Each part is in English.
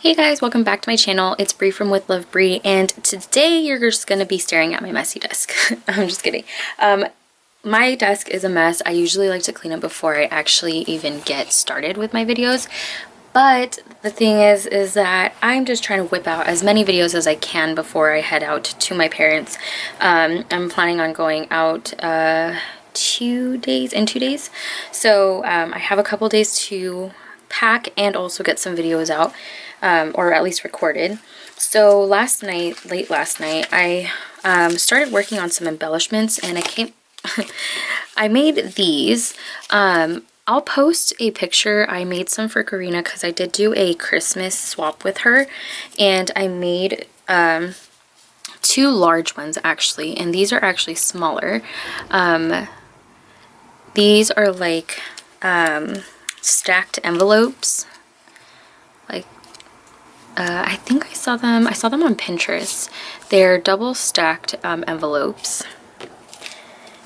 Hey guys, welcome back to my channel. It's Bree from With Love Bree, and today you're just gonna be staring at my messy desk. I'm just kidding. My desk is a mess. I usually like to clean it before I actually even get started with my videos. But the thing is that I'm just trying to whip out as many videos as I can before I head out to my parents. I'm planning on going out 2 days. So I have a couple days to pack and also get some videos out, or at least recorded. So late last night, I started working on some embellishments, and I made these. I'll post a picture. I made some for Karina because I did do a Christmas swap with her, and I made two large ones actually, and these are actually smaller. These are like stacked envelopes. Like I think I saw them on Pinterest. They're double stacked envelopes,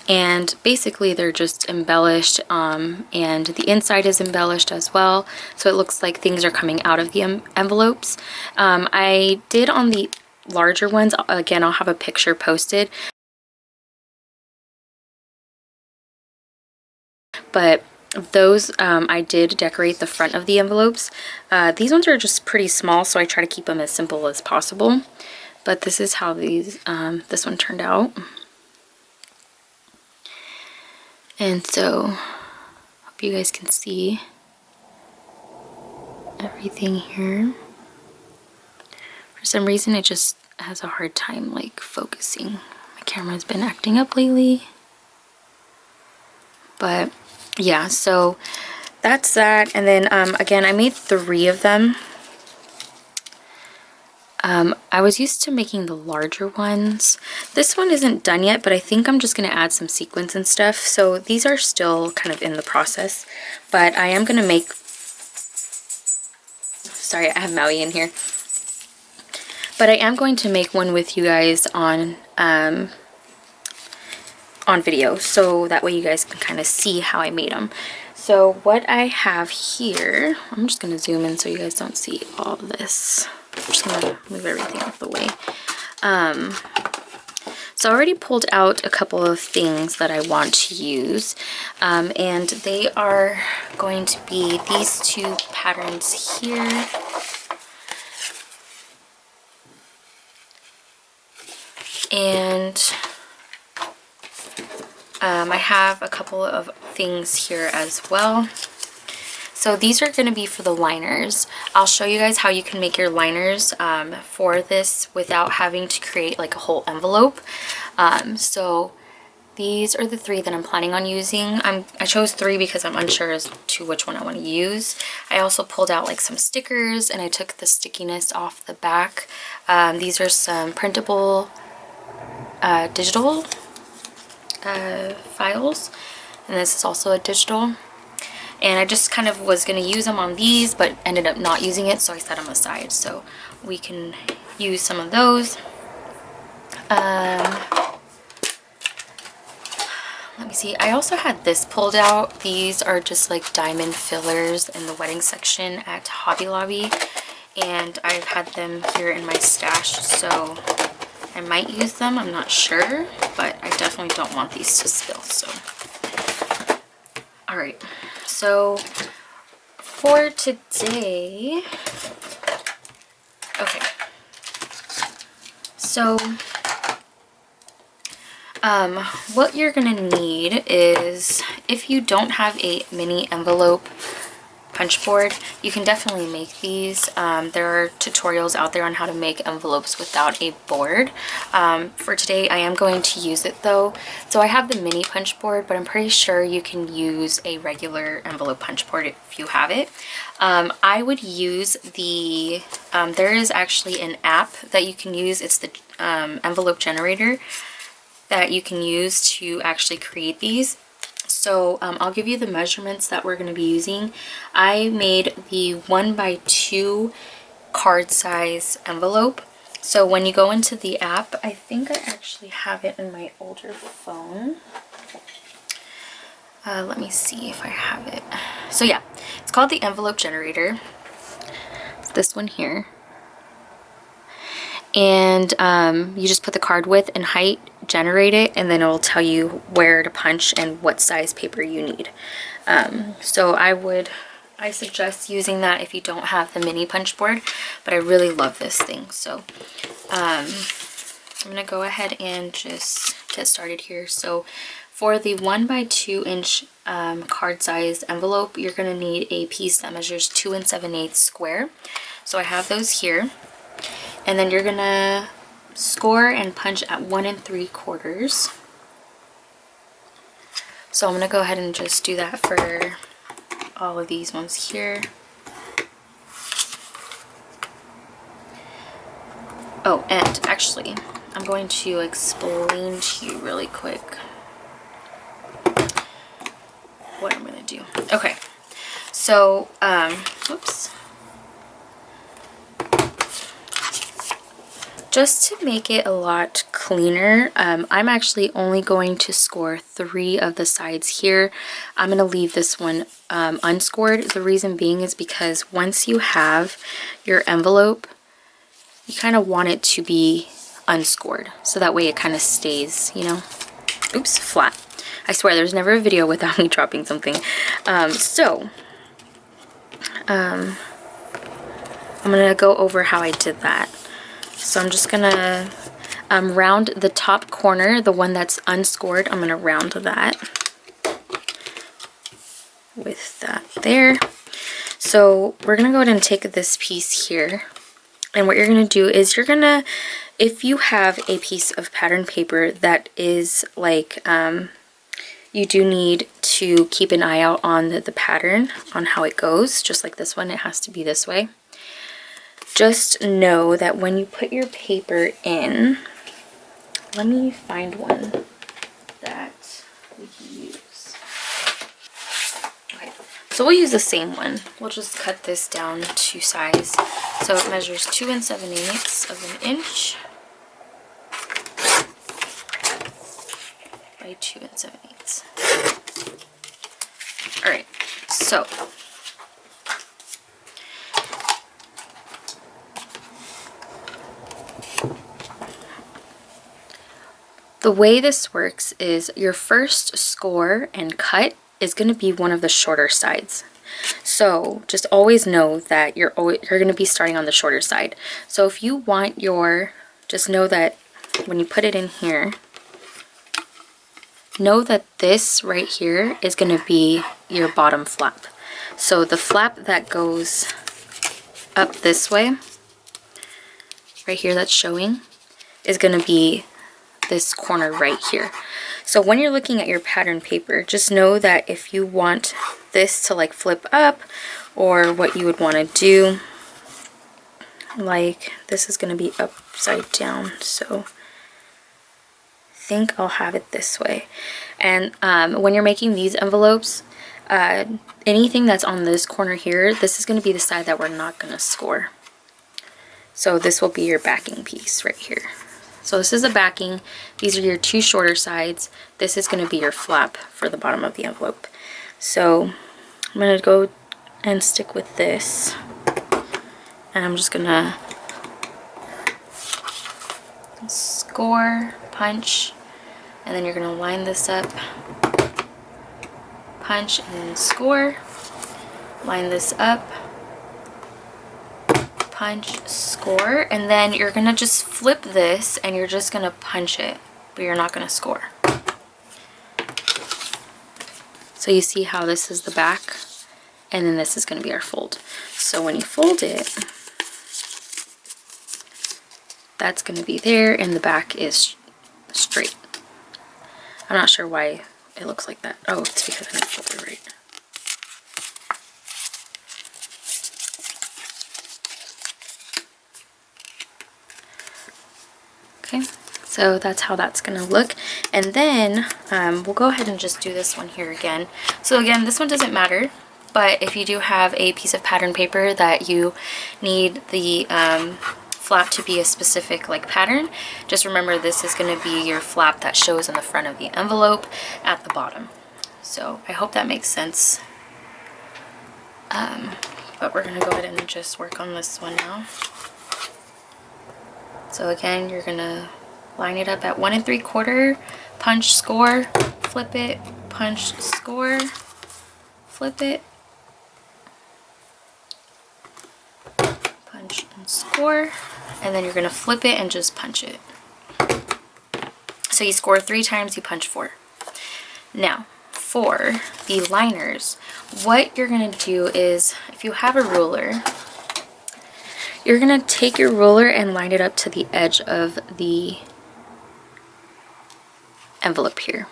and basically they're just embellished, and the inside is embellished as well, so it looks like things are coming out of the envelopes. I did on the larger ones, again I'll have a picture posted, but those I did decorate the front of the envelopes. These ones are just pretty small, so I try to keep them as simple as possible, but this is how this one turned out. And so hope you guys can see everything here. For some reason it just has a hard time like focusing. My camera's been acting up lately. But yeah, so that's that. And then again, I made 3 of them. I was used to making the larger ones. This one isn't done yet, but I think I'm just going to add some sequins and stuff. So these are still kind of in the process, but I am going to make, sorry, I have Maui in here. But I am going to make one with you guys on video, so that way you guys can kind of see how I made them. So what I have here, I'm just going to zoom in so you guys don't see all of this. I'm just going to move everything out of the way. So I already pulled out a couple of things that I want to use, and they are going to be these 2 patterns here. And I have a couple of things here as well. So these are going to be for the liners. I'll show you guys how you can make your liners for this without having to create like a whole envelope. So these are the 3 that I'm planning on using. I chose 3 because I'm unsure as to which one I want to use. I also pulled out like some stickers, and I took the stickiness off the back. These are some printable digital files, and this is also a digital. And I just kind of was going to use them on these, but ended up not using it, so I set them aside so we can use some of those. Let me see, I also had this pulled out. These are just like diamond fillers in the wedding section at Hobby Lobby, and I've had them here in my stash, so I might use them, I'm not sure, but I definitely don't want these to spill, so. Alright, so for today, okay, so what you're gonna need is, if you don't have a mini envelope punch board, you can definitely make these. There are tutorials out there on how to make envelopes without a board. For today I am going to use it though. So I have the mini punch board, but I'm pretty sure you can use a regular envelope punch board if you have it. I would use the, there is actually an app that you can use. It's the envelope generator that you can use to actually create these. So I'll give you the measurements that we're going to be using. I made the 1x2 card size envelope. So when you go into the app, I think I actually have it in my older phone. Let me see if I have it. So yeah, it's called the envelope generator. this one here. And you just put the card width and height, generate it, and then it will tell you where to punch and what size paper you need. So I suggest using that if you don't have the mini punch board, but I really love this thing. So I'm gonna go ahead and just get started here. So for the 1 by 2 inch card size envelope, you're gonna need a piece that measures 2 7/8 square. So I have those here. And then you're gonna score and punch at 1 3/4. So I'm gonna go ahead and just do that for all of these ones here. Oh, and actually, I'm going to explain to you really quick what I'm gonna do. Okay, so, whoops. Just to make it a lot cleaner, I'm actually only going to score 3 of the sides here. I'm going to leave this one unscored. The reason being is because once you have your envelope, you kind of want it to be unscored. So that way it kind of stays, you know, oops, flat. I swear there's never a video without me dropping something. I'm going to go over how I did that. So I'm just gonna round the top corner, the one that's unscored. I'm gonna round that with that there. So we're gonna go ahead and take this piece here, and what you're gonna do is you're gonna, if you have a piece of pattern paper that is like, you do need to keep an eye out on the pattern, on how it goes, just like this one, it has to be this way. Just know that when you put your paper in, let me find one that we can use. Okay, so we'll use the same one. We'll just cut this down to size. So it measures 2 7/8 of an inch by 2 7/8. All right, so the way this works is your first score and cut is going to be one of the shorter sides. So just always know that you're going to be starting on the shorter side. So if you want your, just know that when you put it in here, know that this right here is going to be your bottom flap. So the flap that goes up this way, right here that's showing, is going to be this corner right here. So when you're looking at your pattern paper, just know that if you want this to like flip up, or what you would want to do, like this is going to be upside down, so I think I'll have it this way. And when you're making these envelopes, anything that's on this corner here, this is going to be the side that we're not going to score. So this will be your backing piece right here. So this is the backing. These are your 2 shorter sides. This is going to be your flap for the bottom of the envelope. So I'm going to go and stick with this. And I'm just going to score, punch, and then you're going to line this up, punch, and then score. Line this up, punch, score, and then you're gonna just flip this and you're just gonna punch it, but you're not gonna score. So you see how this is the back, and then this is gonna be our fold. So when you fold it, that's gonna be there, and the back is straight. I'm not sure why it looks like that. Oh, it's because I didn't fold it right. Okay, so that's how that's gonna look. And then we'll go ahead and just do this one here again. So again, this one doesn't matter, but if you do have a piece of pattern paper that you need the flap to be a specific like pattern, just remember this is going to be your flap that shows in the front of the envelope at the bottom. So I hope that makes sense. but we're gonna go ahead and just work on this one now. So again, you're gonna line it up at 1 3/4, punch, score, flip it, punch, score, flip it, punch and score, and then you're gonna flip it and just punch it. So you score 3 times, you punch 4. Now, for the liners, what you're gonna do is, if you have a ruler, you're gonna take your ruler and line it up to the edge of the envelope here.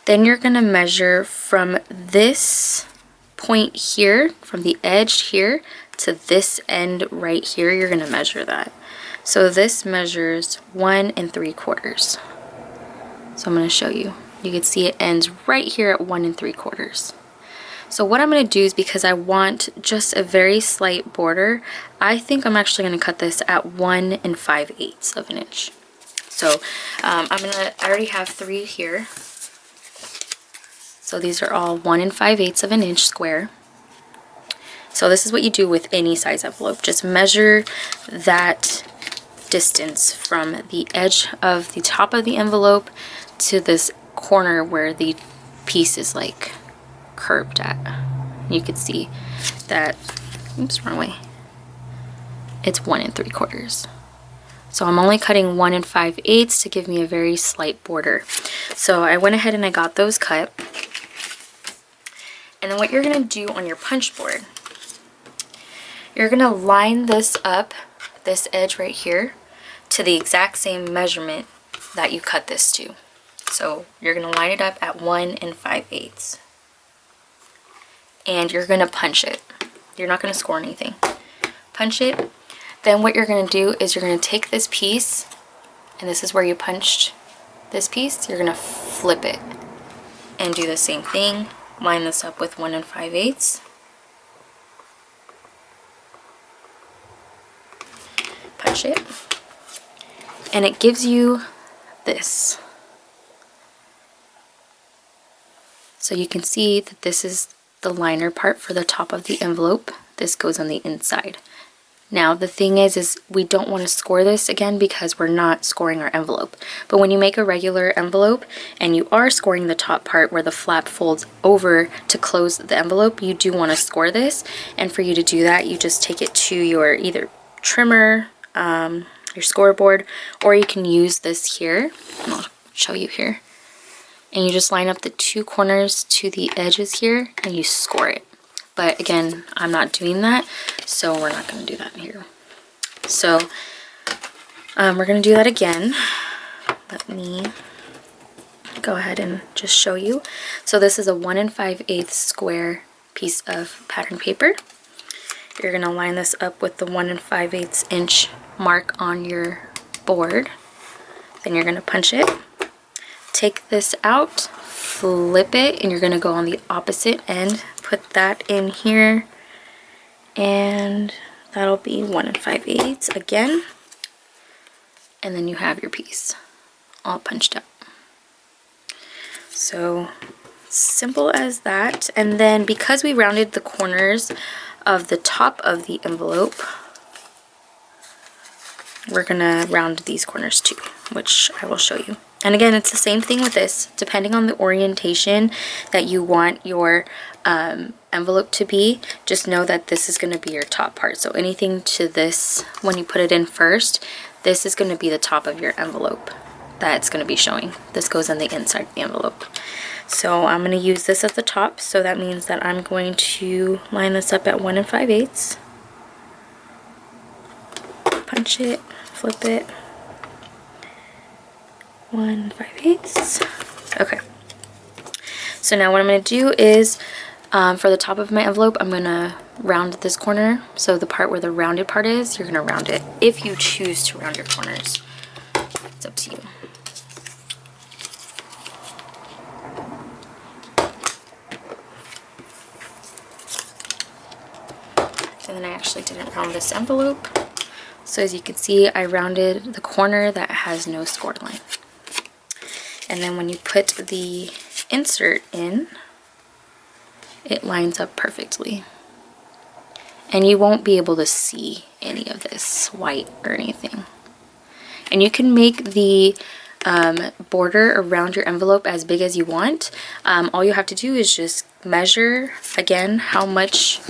Then you're gonna measure from this point here, from the edge here to this end right here, you're gonna measure that. So this measures 1 3/4. So I'm gonna show you. You can see it ends right here at 1 3/4. So what I'm going to do is, because I want just a very slight border, I think I'm actually going to cut this at 1 5/8 of an inch. So I already have 3 here. So these are all 1 5/8 of an inch square. So this is what you do with any size envelope. Just measure that distance from the edge of the top of the envelope to this corner where the piece is like curved at. You could see that, oops, wrong way. It's 1 3/4. So I'm only cutting 1 5/8 to give me a very slight border. So I went ahead and I got those cut. And then what you're gonna do on your punch board, you're gonna line this up, this edge right here, to the exact same measurement that you cut this to. So you're gonna line it up at 1 5/8. And you're gonna punch it. You're not gonna score anything. Punch it. Then what you're gonna do is you're gonna take this piece, and this is where you punched this piece, you're gonna flip it and do the same thing. Line this up with 1 5/8. Punch it. And it gives you this. So you can see that this is the liner part for the top of the envelope. This goes on the inside. Now the thing is we don't want to score this again because we're not scoring our envelope. But when you make a regular envelope and you are scoring the top part where the flap folds over to close the envelope, you do want to score this. And for you to do that, you just take it to your either trimmer, your scoreboard, or you can use this here. And I'll show you here. And you just line up the 2 corners to the edges here and you score it. But again, I'm not doing that, so we're not going to do that here. So we're going to do that again. Let me go ahead and just show you. So this is a 1 5/8 square piece of pattern paper. You're going to line this up with the 1 5/8 inch mark on your board. Then you're going to punch it. Take this out, flip it, and you're going to go on the opposite end. Put that in here, and that'll be 1 5/8 again. And then you have your piece all punched up. So simple as that. And then because we rounded the corners of the top of the envelope, we're gonna round these corners too, which I will show you. And again, it's the same thing with this. Depending on the orientation that you want your envelope to be, just know that this is going to be your top part. So anything to this, when you put it in first, this is going to be the top of your envelope that's going to be showing. This goes on the inside of the envelope. So I'm going to use this as the top. So that means that I'm going to line this up at 1 5/8. Punch it, flip it. 1 5/8. Okay. So now what I'm going to do is, for the top of my envelope, I'm going to round this corner. So the part where the rounded part is, you're going to round it if you choose to round your corners. It's up to you. And then I actually didn't round this envelope. So as you can see, I rounded the corner that has no score line. And then when you put the insert in, it lines up perfectly. And you won't be able to see any of this white or anything. And you can make the border around your envelope as big as you want. All you have to do is just measure again how much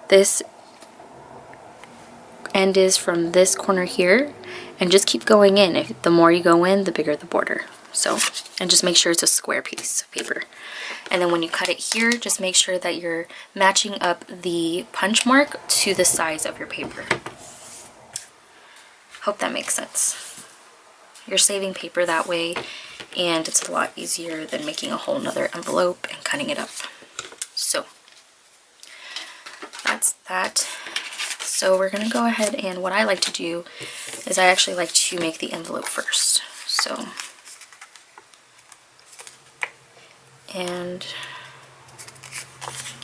this end is from this corner here, and just keep going in. The more you go in, the bigger the border. So, and just make sure it's a square piece of paper. And then when you cut it here, just make sure that you're matching up the punch mark to the size of your paper. Hope that makes sense. You're saving paper that way, and it's a lot easier than making a whole nother envelope and cutting it up. So that's that. So we're gonna go ahead, and what I like to do is I actually like to make the envelope first. So, and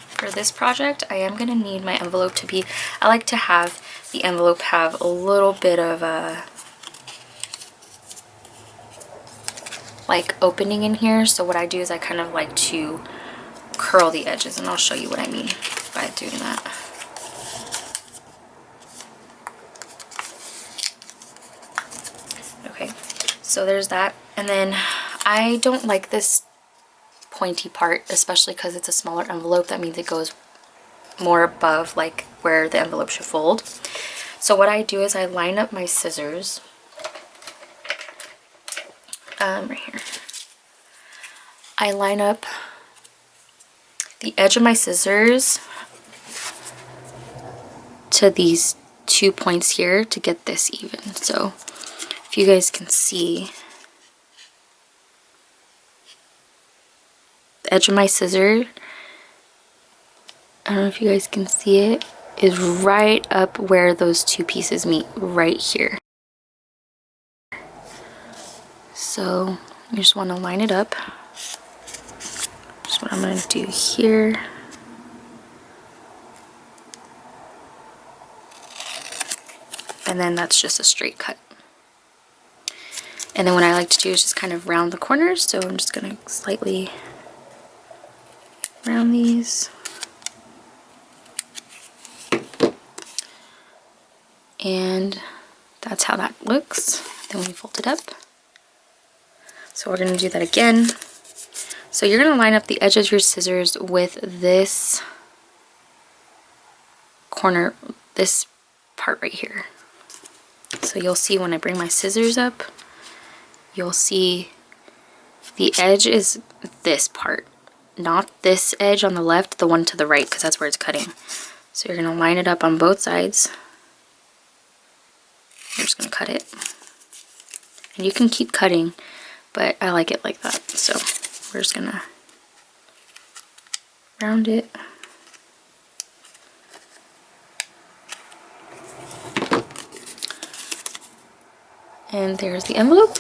for this project, I am gonna need my envelope to be, I like to have the envelope have a little bit of a like opening in here. So what I do is I kind of like to curl the edges, and I'll show you what I mean by doing that. Okay, so there's that. And then I don't like this pointy part, especially because it's a smaller envelope. That means it goes more above like where the envelope should fold. So what I do is I line up my scissors right here. I line up the edge of my scissors to these 2 points here to get this even. So if you guys can see, the edge of my scissor, I don't know if you guys can see it, is right up where those two pieces meet, right here. So you just want to line it up. That's what I'm going to do here. And then that's just a straight cut. And then what I like to do is just kind of round the corners. So I'm just going to slightly round these. And that's how that looks. Then we fold it up. So we're going to do that again. So you're going to line up the edge of your scissors with this corner, this part right here. So you'll see when I bring my scissors up, you'll see the edge is this part, not this edge on the left, the one to the right, because that's where it's cutting. So you're going to line it up on both sides. I'm just going to cut it. And you can keep cutting, but I like it like that. So we're just going to round it. And there's the envelope.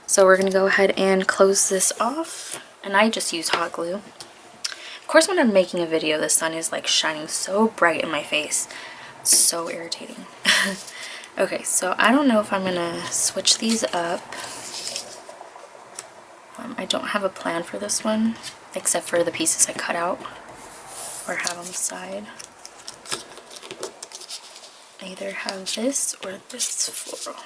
So we're going to go ahead and close this off. And I just use hot glue. Of course, when I'm making a video, the sun is like shining so bright in my face. It's so irritating. Okay, so I don't know if I'm going to switch these up. I don't have a plan for this one, except for the pieces I cut out or have on the side. I either have this or this floral.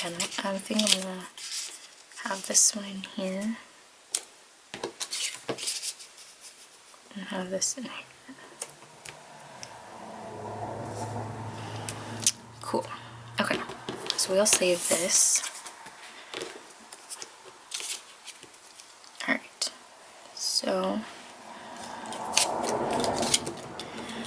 And I think I'm going to have this one in here. And have this in here. Cool. Okay, so we'll save this. Alright, so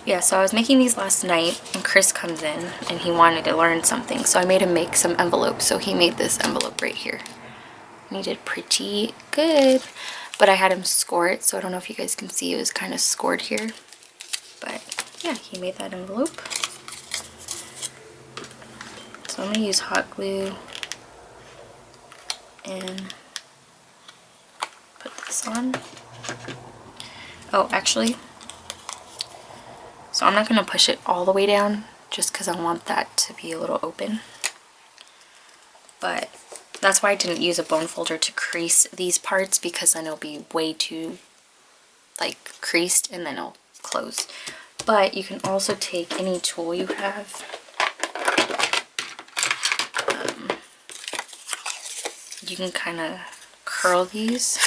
yeah, so I was making these last night and Chris comes in and he wanted to learn something, so I made him make some envelopes. So he made this envelope right here and he did pretty good, but I had him score it, so I don't know if you guys can see, it was kind of scored here, but yeah, he made that envelope. So I'm going to use hot glue and put this on. Oh, actually, So I'm not going to push it all the way down just because I want that to be a little open. But that's why I didn't use a bone folder to crease these parts, because then it'll be way too like creased and then it'll close. But you can also take any tool you have. You can kind of curl these.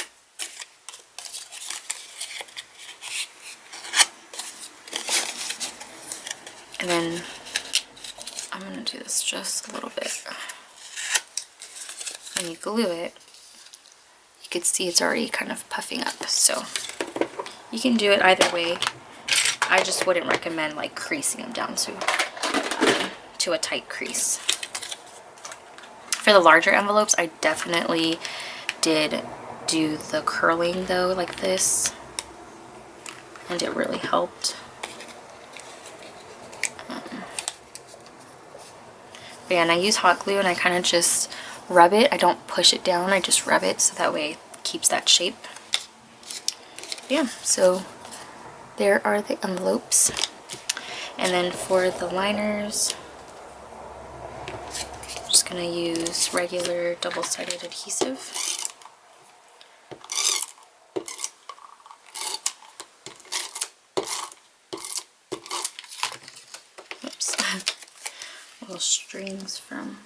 And then I'm going to do this just a little bit. When you glue it, you can see it's already kind of puffing up. So you can do it either way. I just wouldn't recommend like creasing them down to a tight crease. For the larger envelopes, I definitely did do the curling though, like this, and it really helped. But yeah, and I use hot glue and I kind of just rub it. I don't push it down, I just rub it so that way it keeps that shape. Yeah, so there are the envelopes. And then for the liners, I'm just going to use regular double-sided adhesive. Oops. Little strings from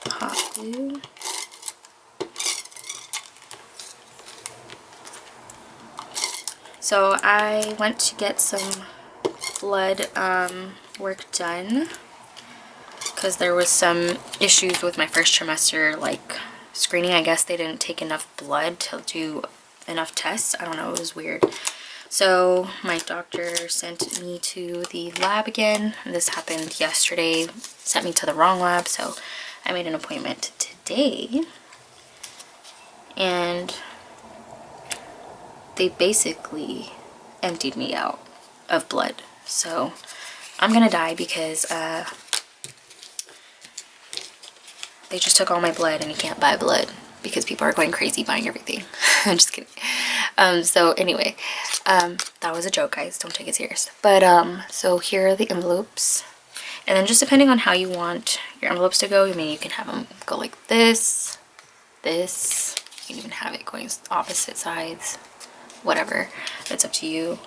the hot glue. So I went to get some blood work done because there was some issues with my first trimester, like screening. I guess they didn't take enough blood to do enough tests. I don't know, it was weird. So my doctor sent me to the lab again. This happened yesterday, sent me to the wrong lab, so I made an appointment today. And they basically emptied me out of blood. So I'm gonna die because they just took all my blood and you can't buy blood because people are going crazy buying everything. I'm just kidding. So anyway, that was a joke, guys. Don't take it serious. But so here are the envelopes. And then just depending on how you want your envelopes to go, I mean, you can have them go like this, this. You can even have it going opposite sides. Whatever, it's up to you.